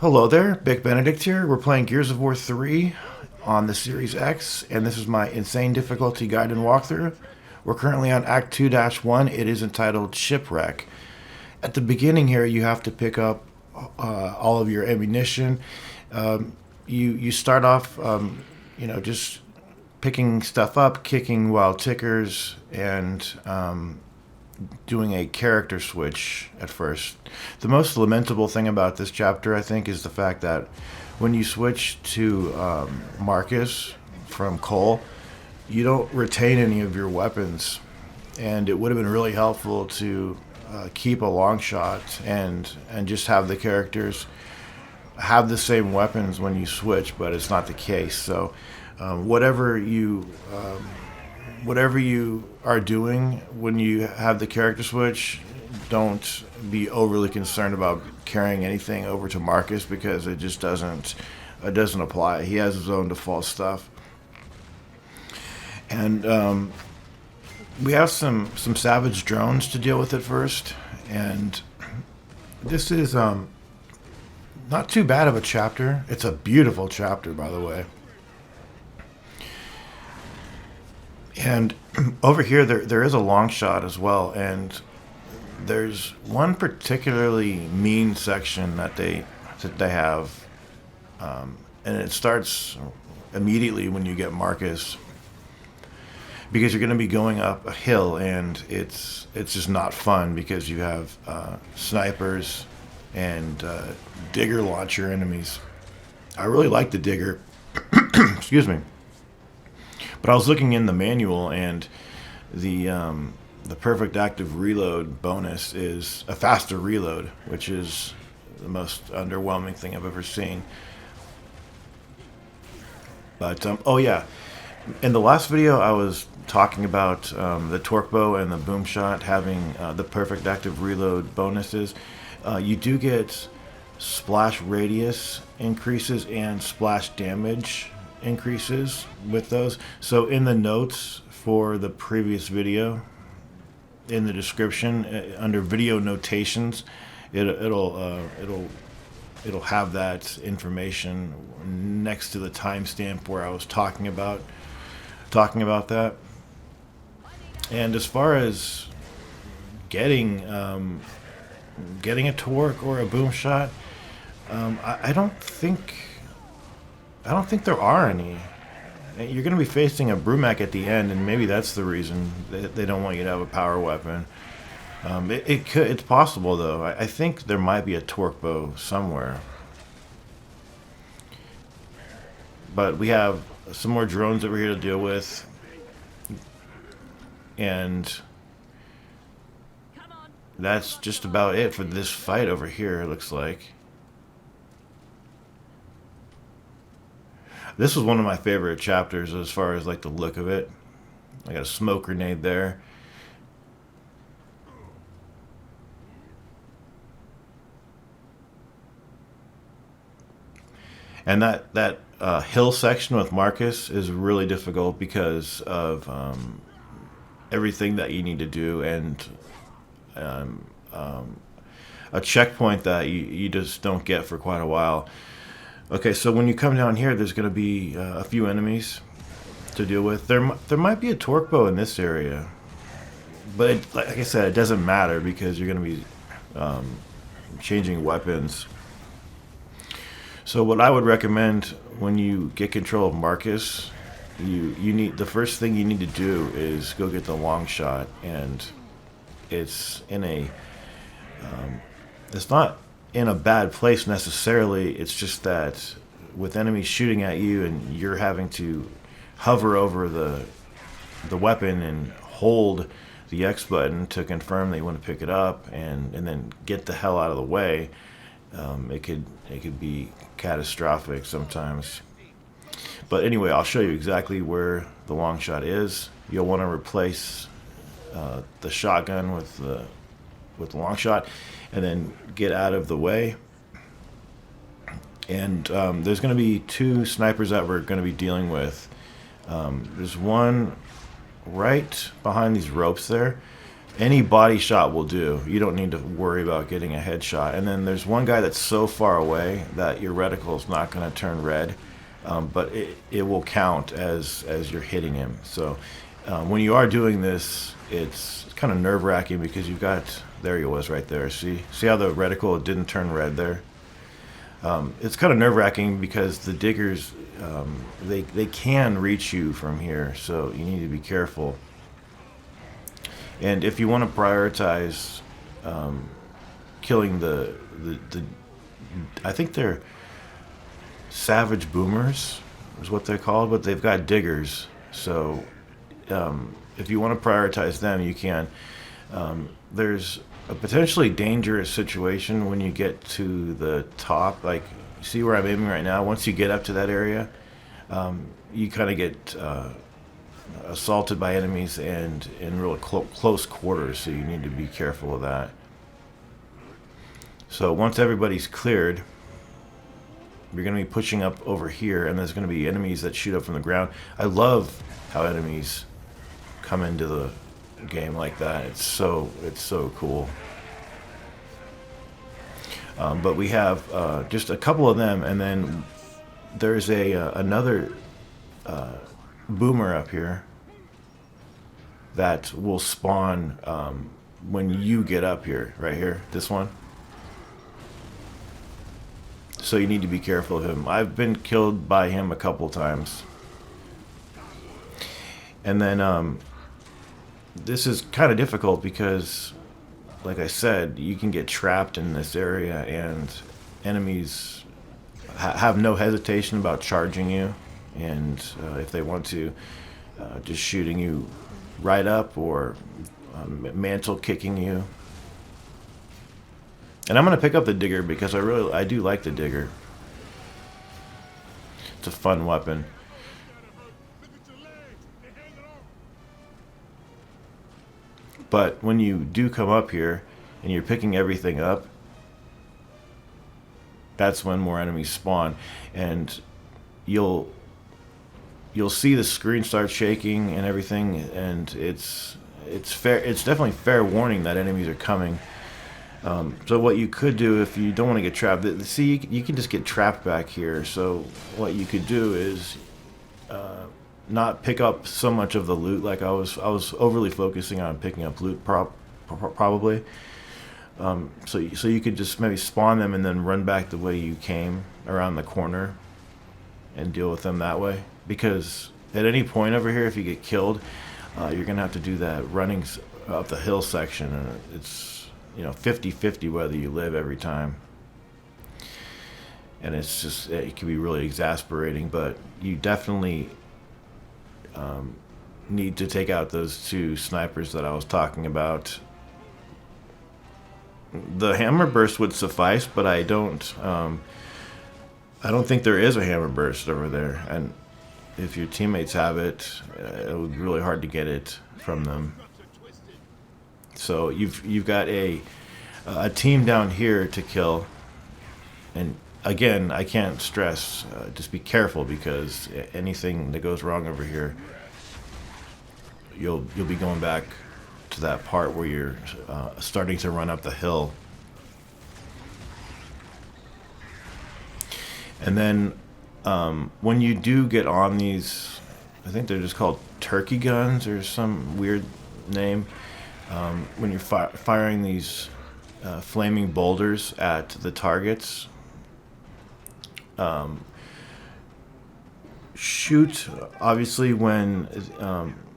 Hello there, Big Benedict here. We're playing Gears of War 3 on the Series X, and this is my insane difficulty guide and walkthrough. We're currently on Act 2-1. It is entitled Shipwreck. At the beginning here, you have to pick up all of your ammunition. You start off, just picking stuff up, kicking wild tickers, and doing a character switch at first. The most lamentable thing about this chapter, I think, is the fact that when you switch to Marcus from Cole, you don't retain any of your weapons. And it would have been really helpful to keep a long shot and just have the characters have the same weapons when you switch, but it's not the case. So whatever you are doing when you have the character switch, don't be overly concerned about carrying anything over to Marcus, because it just doesn't apply. He has his own default stuff. And we have some savage drones to deal with at first, and this is not too bad of a chapter. It's a beautiful chapter, by the way. And over here, there is a long shot as well, and there's one particularly mean section that they have, and it starts immediately when you get Marcus, because you're going to be going up a hill, and it's just not fun because you have snipers and digger launcher enemies. I really like the digger. Excuse me. But I was looking in the manual, and the perfect active reload bonus is a faster reload, which is the most underwhelming thing I've ever seen. But oh yeah, in the last video I was talking about the torque bow and the boom shot having the perfect active reload bonuses. You do get splash radius increases and splash damage increases with those. So in the notes for the previous video, in the description under video notations, it'll have that information next to the timestamp where I was talking about that. And as far as getting a torque or a boom shot, I don't think there are any. You're going to be facing a Brumac at the end, and maybe that's the reason they don't want you to have a power weapon. It's possible, though. I think there might be a torque bow somewhere. But we have some more drones over here to deal with. And that's just about it for this fight over here, it looks like. This was one of my favorite chapters as far as like the look of it. I got a smoke grenade there. And that hill section with Marcus is really difficult because of everything that you need to do, and a checkpoint that you just don't get for quite a while. Okay, so when you come down here, there's going to be a few enemies to deal with. There might be a torque bow in this area, but like I said, it doesn't matter because you're going to be changing weapons. So what I would recommend when you get control of Marcus, the first thing you need to do is go get the long shot, and it's not in a bad place necessarily. It's just that with enemies shooting at you and you're having to hover over the weapon and hold the X button to confirm that you want to pick it up and then get the hell out of the way, it could be catastrophic sometimes. But anyway, I'll show you exactly where the long shot is. You'll want to replace the shotgun with the long shot, and then get out of the way. And there's going to be two snipers that we're going to be dealing with. There's one right behind these ropes there, Any body shot will do. You don't need to worry about getting a headshot. And then there's one guy that's so far away that your reticle is not going to turn red, but it will count as you're hitting him. So when you are doing this, it's kind of nerve-wracking because you've got, there he was right there. See how the reticle didn't turn red there? It's kind of nerve-wracking because the diggers, they can reach you from here, so you need to be careful. And if you want to prioritize killing the I think they're savage boomers is what they're called, but they've got diggers. So if you want to prioritize them, you can. There's a potentially dangerous situation when you get to the top. Like, you see where I'm aiming right now? Once you get up to that area, you kind of get assaulted by enemies and in really close quarters, so you need to be careful of that. So once everybody's cleared, you're going to be pushing up over here, and there's going to be enemies that shoot up from the ground. I love how enemies come into the game like that. It's so cool. But we have just a couple of them, and then there's another boomer up here that will spawn when you get up here, right here, this one. So you need to be careful of him. I've been killed by him a couple times. And then this is kind of difficult because, like I said, you can get trapped in this area, and enemies have no hesitation about charging you, and if they want to, just shooting you right up or mantle kicking you. And I'm going to pick up the digger because I do like the digger. It's a fun weapon. But when you do come up here and you're picking everything up, that's when more enemies spawn, and you'll see the screen start shaking and everything, and it's definitely fair warning that enemies are coming. So what you could do if you don't want to get trapped, see, you can just get trapped back here. So what you could do is not pick up so much of the loot. Like I was overly focusing on picking up loot probably. So you could just maybe spawn them and then run back the way you came around the corner and deal with them that way. Because at any point over here, if you get killed, you're gonna have to do that running up the hill section, and it's 50-50 whether you live every time. And it's just, it can be really exasperating, but you definitely need to take out those two snipers that I was talking about. The hammer burst would suffice, but I don't think there is a hammer burst over there, and if your teammates have it, it would be really hard to get it from them. So you've got a team down here to kill, and again, I can't stress, just be careful, because anything that goes wrong over here, you'll be going back to that part where you're starting to run up the hill. And then when you do get on these, I think they're just called turkey guns or some weird name, when you're firing these flaming boulders at the targets, shoot, obviously, when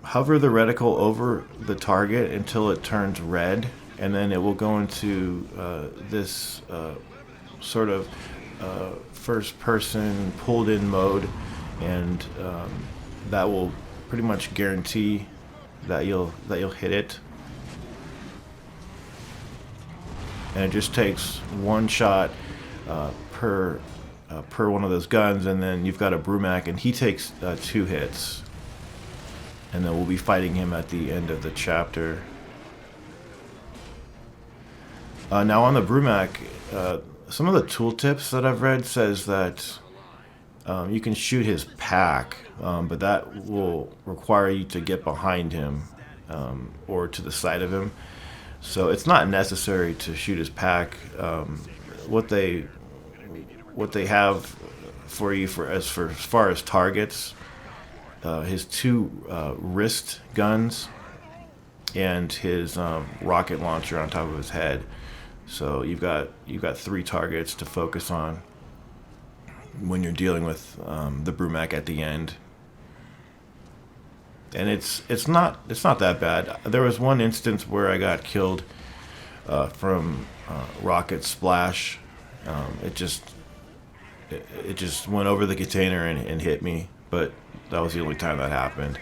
hover the reticle over the target until it turns red, and then it will go into this sort of first person pulled in mode, and that will pretty much guarantee that you'll hit it. And it just takes one shot per one of those guns, and then you've got a Brumac, and he takes 2 hits. And then we'll be fighting him at the end of the chapter. Now on the Brumac, some of the tooltips that I've read says that you can shoot his pack, but that will require you to get behind him or to the side of him. So it's not necessary to shoot his pack. What they what they have for you for as far as targets, his two wrist guns and his rocket launcher on top of his head. So you've got three targets to focus on when you're dealing with the Brumac at the end. And it's not that bad. There was one instance where I got killed from rocket splash. It just went over the container and hit me, but that was the only time that happened.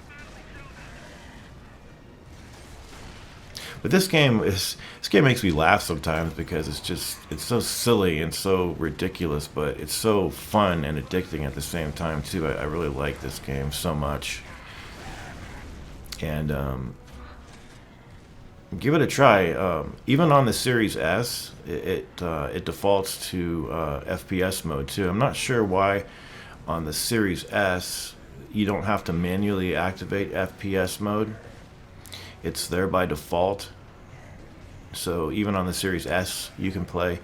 But this game makes me laugh sometimes because it's so silly and so ridiculous, but it's so fun and addicting at the same time too. I really like this game so much, and give it a try. Even on the Series S, it defaults to FPS mode too. I'm not sure why on the Series S you don't have to manually activate FPS mode. It's there by default. So even on the Series S, you can play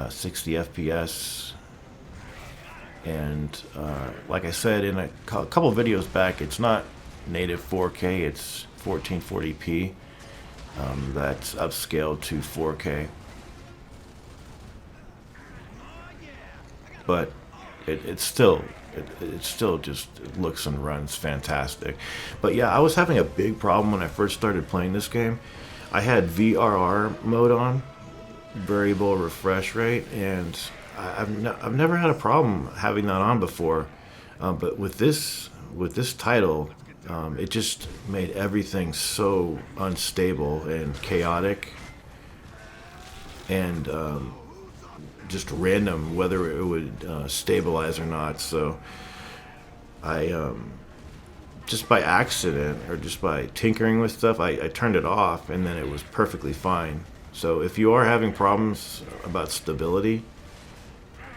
60 FPS. And like I said in a couple of videos back, it's not native 4K, it's 1440p. That's upscaled to 4K. But it still just looks and runs fantastic. But yeah, I was having a big problem when I first started playing this game. I had VRR mode on, variable refresh rate, and I've never had a problem having that on before. But with this title, it just made everything so unstable and chaotic, and just random whether it would stabilize or not. So I just by accident or just by tinkering with stuff, I turned it off, and then it was perfectly fine. So if you are having problems about stability,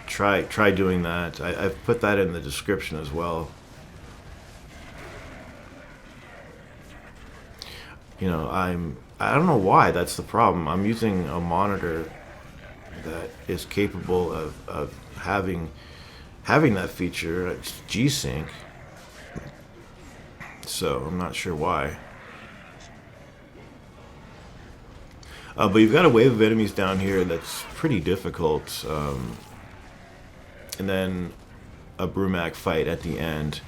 try doing that. I've put that in the description as well. I don't know why that's the problem. I'm using a monitor that is capable of having that feature. It's G-Sync. So I'm not sure why. But you've got a wave of enemies down here that's pretty difficult. And then a Brumac fight at the end.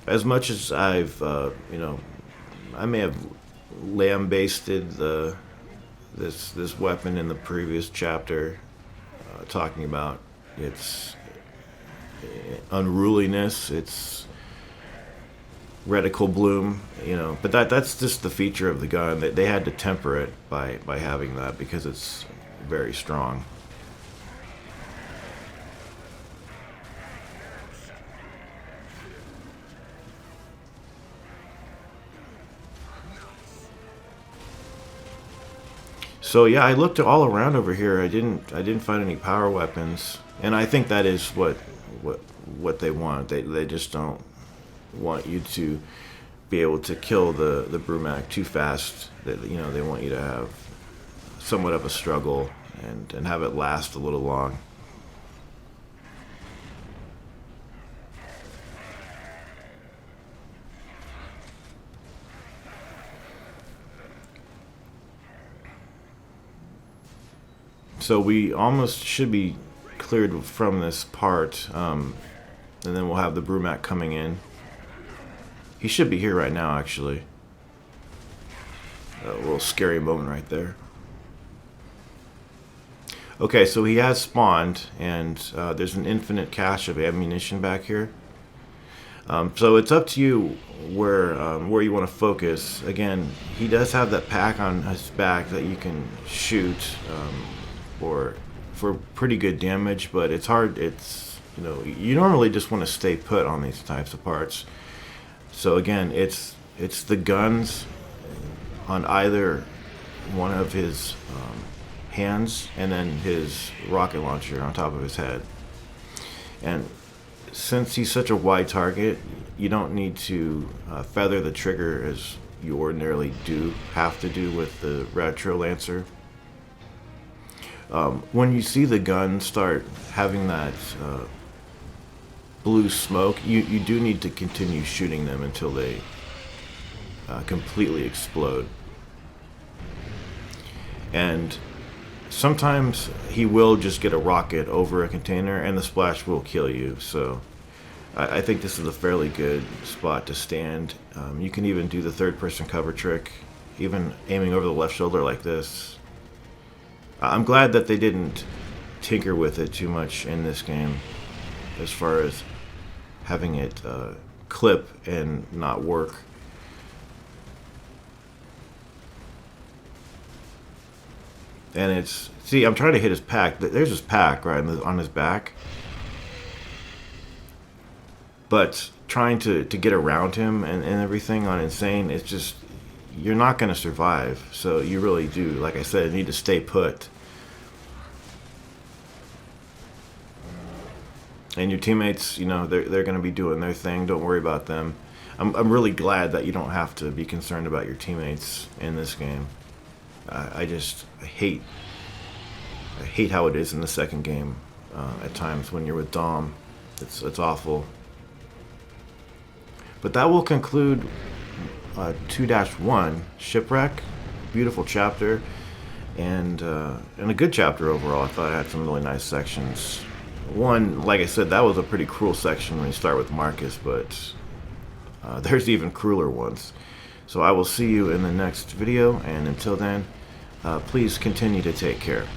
As much as I've, I may have lambasted this weapon in the previous chapter, talking about its unruliness, its reticle bloom, but that's just the feature of the gun. They had to temper it by having that because it's very strong. So yeah, I looked all around over here. I didn't find any power weapons, and I think that is what they want. They just don't want you to be able to kill the Brumac too fast. They want you to have somewhat of a struggle and have it last a little long. So we almost should be cleared from this part, and then we'll have the Brumac coming in. He should be here right now, actually. A little scary moment right there. Okay, so he has spawned, and there's an infinite cache of ammunition back here. So it's up to you where you want to focus. Again, he does have that pack on his back that you can shoot for pretty good damage, but it's hard. You normally just want to stay put on these types of parts. So again, it's the guns on either one of his hands, and then his rocket launcher on top of his head. And since he's such a wide target, you don't need to feather the trigger you ordinarily do have to do with the Retro Lancer. When you see the gun start having that blue smoke, you do need to continue shooting them until they completely explode. And sometimes he will just get a rocket over a container and the splash will kill you. So I think this is a fairly good spot to stand. You can even do the third-person cover trick, even aiming over the left shoulder like this. I'm glad that they didn't tinker with it too much in this game as far as having it clip and not work. And it's, see, I'm trying to hit his pack. There's his pack right on his back. But trying to get around him and everything on Insane, it's just, you're not going to survive. So you really do, like I said, need to stay put. And your teammates, you know, they're going to be doing their thing. Don't worry about them. I'm really glad that you don't have to be concerned about your teammates in this game. I hate how it is in the second game at times when you're with Dom. It's awful. But that will conclude 2-1 Shipwreck. Beautiful chapter, and a good chapter overall. I thought it had some really nice sections. One, like I said, that was a pretty cruel section when you start with Marcus, but there's even crueler ones. So I will see you in the next video, and until then, please continue to take care.